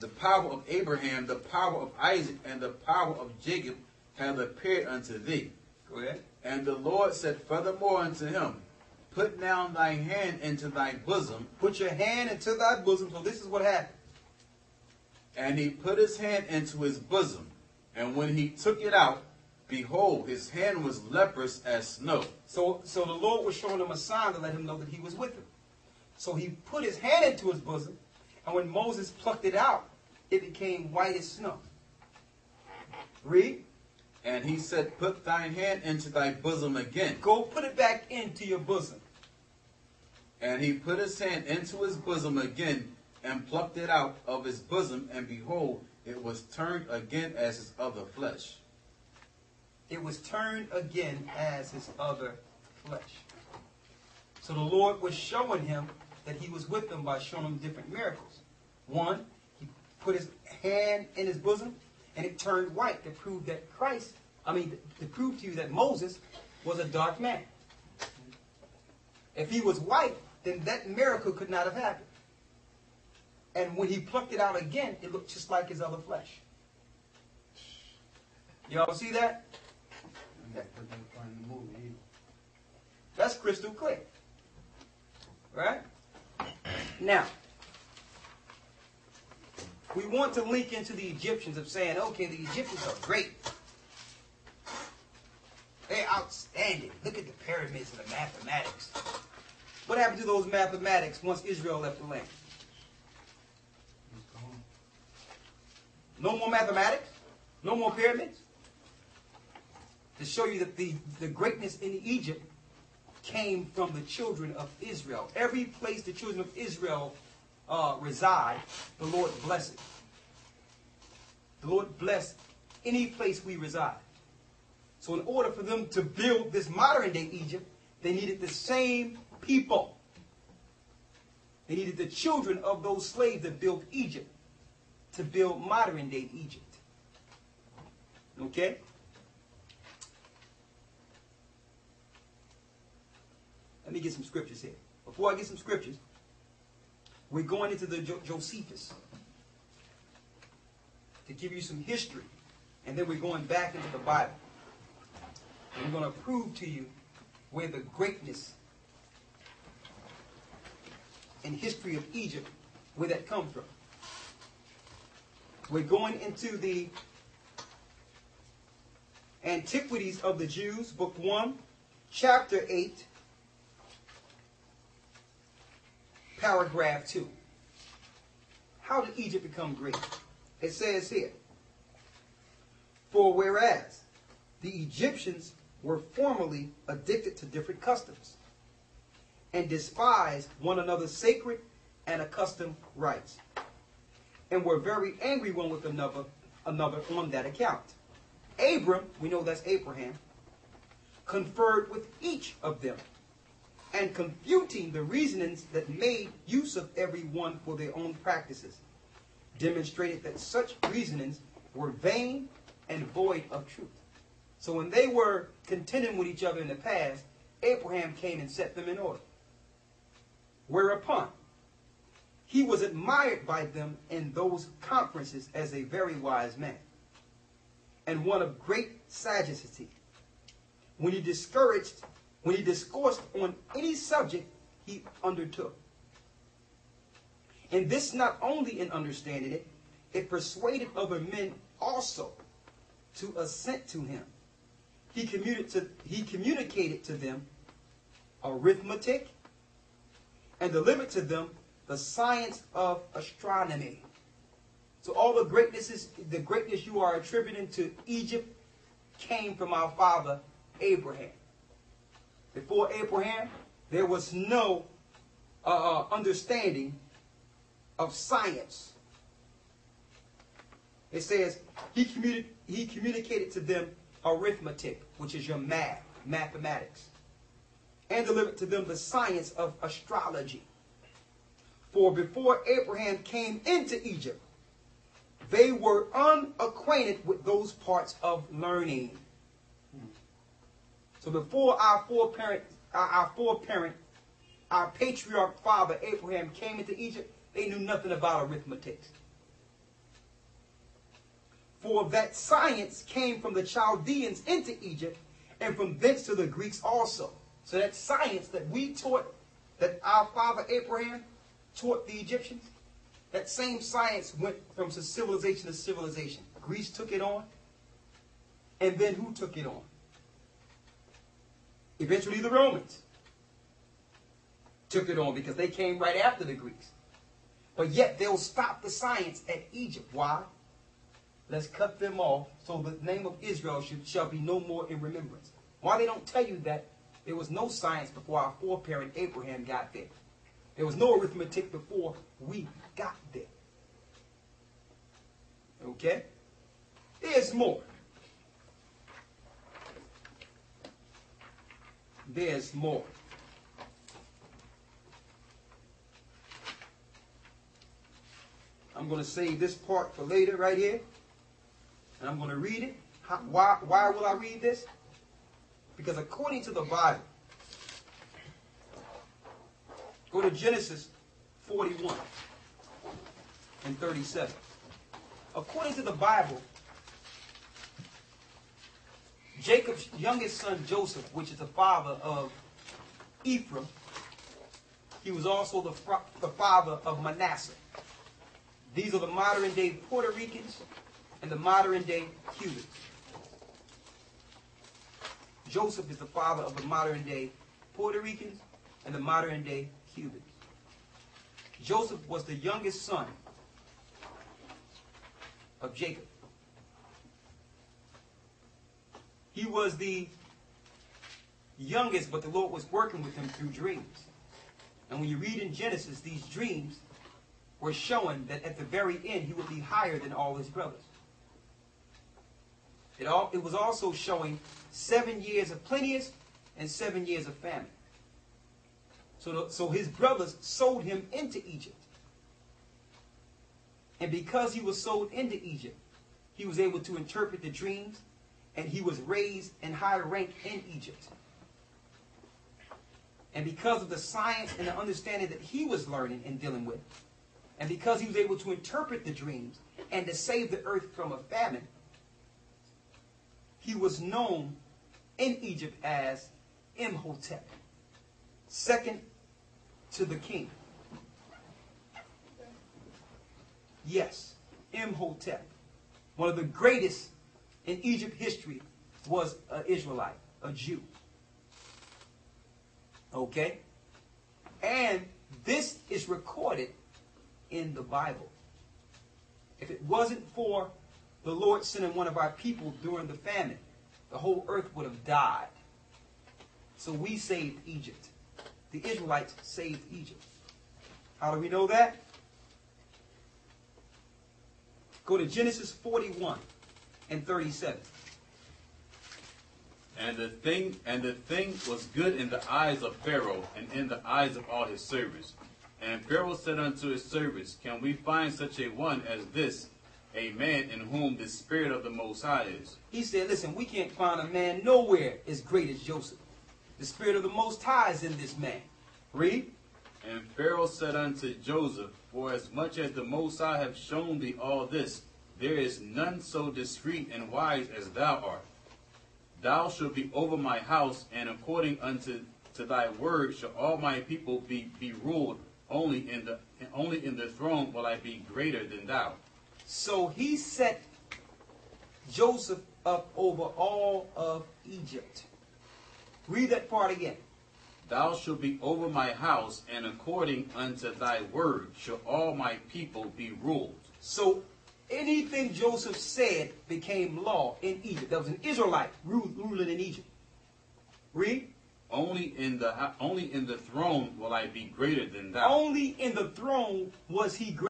The power of Abraham, the power of Isaac, and the power of Jacob have appeared unto thee. Go ahead. And the Lord said furthermore unto him, Put now thy hand into thy bosom. Put your hand into thy bosom. So this is what happened. And he put his hand into his bosom. And when he took it out, behold, his hand was leprous as snow. So the Lord was showing him a sign to let him know that he was with him. So he put his hand into his bosom. And when Moses plucked it out, it became white as snow. Read. And he said, Put thine hand into thy bosom again. Go put it back into your bosom. And he put his hand into his bosom again, and plucked it out of his bosom, and behold, it was turned again as his other flesh. It was turned again as his other flesh. So the Lord was showing him that he was with them by showing him different miracles. One, he put his hand in his bosom, and it turned white to prove that to prove to you that Moses was a dark man. If he was white, then that miracle could not have happened. And when he plucked it out again, it looked just like his other flesh. Y'all see that? That's crystal clear. Right? Now, we want to link into the Egyptians of saying, okay, the Egyptians are great. They're outstanding. Look at the pyramids and the mathematics. What happened to those mathematics once Israel left the land? No more mathematics? No more pyramids? To show you that the greatness in Egypt came from the children of Israel. Every place the children of Israel reside, the Lord bless it. The Lord bless any place we reside. So in order for them to build this modern day Egypt, they needed the same people. They needed the children of those slaves that built Egypt to build modern day Egypt. Okay? Let me get some scriptures here. Before I get some scriptures, we're going into the Josephus to give you some history. And then we're going back into the Bible. And we're going to prove to you where the greatness and history of Egypt, where that comes from. We're going into the Antiquities of the Jews, Book 1, Chapter 8, Paragraph 2. How did Egypt become great? It says here, For whereas the Egyptians were formerly addicted to different customs, and despised one another's sacred and accustomed rites, and were very angry one with another on that account. Abram, we know that's Abraham, conferred with each of them, and confuting the reasonings that made use of every one for their own practices, demonstrated that such reasonings were vain and void of truth. So when they were contending with each other in the past, Abraham came and set them in order. Whereupon he was admired by them in those conferences as a very wise man, and one of great sagacity. When he discoursed on any subject he undertook. And this not only in understanding it, it persuaded other men also to assent to him. He communicated to them arithmetic, and delivered to them the science of astronomy. So all the greatness you are attributing to Egypt came from our father Abraham. Before Abraham, there was no understanding of science. It says he communicated to them arithmetic, which is your mathematics, and delivered to them the science of astrology. For before Abraham came into Egypt, they were unacquainted with those parts of learning. So before our patriarch father Abraham came into Egypt, they knew nothing about arithmetic. For that science came from the Chaldeans into Egypt, and from thence to the Greeks also. So that science that we taught, that our father Abraham taught the Egyptians, that same science went from civilization to civilization. Greece took it on, and then who took it on? Eventually the Romans took it on because they came right after the Greeks. But yet they'll stop the science at Egypt. Why? Let's cut them off so the name of Israel shall be no more in remembrance. Why they don't tell you that there was no science before our foreparent Abraham got there. There was no arithmetic before we got there. Okay? There's more. There's more. I'm going to save this part for later right here. And I'm going to read it. Why will I read this? Because according to the Bible, go to Genesis 41 and 37. According to the Bible, Jacob's youngest son Joseph, which is the father of Ephraim, he was also the father of Manasseh. These are the modern day Puerto Ricans and the modern day Cubans. Joseph is the father of the modern day Puerto Ricans and the modern day Cubans. Joseph was the youngest son of Jacob. He was the youngest, but the Lord was working with him through dreams. And when you read in Genesis, these dreams were showing that at the very end he would be higher than all his brothers. It was also showing 7 years of plenteous and 7 years of famine. So his brothers sold him into Egypt. And because he was sold into Egypt, he was able to interpret the dreams, and he was raised in high rank in Egypt. And because of the science and the understanding that he was learning and dealing with, and because he was able to interpret the dreams and to save the earth from a famine, he was known in Egypt as Imhotep, second to the king. Yes, Imhotep. One of the greatest in Egypt history was an Israelite, a Jew. Okay? And this is recorded in the Bible. If it wasn't for the Lord sending one of our people during the famine, the whole earth would have died. So we saved Egypt. The Israelites saved Egypt. How do we know that? Go to Genesis 41 and 37. And the thing was good in the eyes of Pharaoh and in the eyes of all his servants. And Pharaoh said unto his servants, Can we find such a one as this, a man in whom the Spirit of the Most High is? He said, listen, we can't find a man nowhere as great as Joseph. The Spirit of the Most High is in this man. Read. And Pharaoh said unto Joseph, For as much as the Most High have shown thee all this, there is none so discreet and wise as thou art. Thou shalt be over my house, and according unto thy word shall all my people be ruled. Only in the throne will I be greater than thou. So he set Joseph up over all of Egypt. Read that part again. Thou shalt be over my house, and according unto thy word shall all my people be ruled. So anything Joseph said became law in Egypt. There was an Israelite ruling in Egypt. Read. Only in the throne will I be greater than thou. Only in the throne was he greater.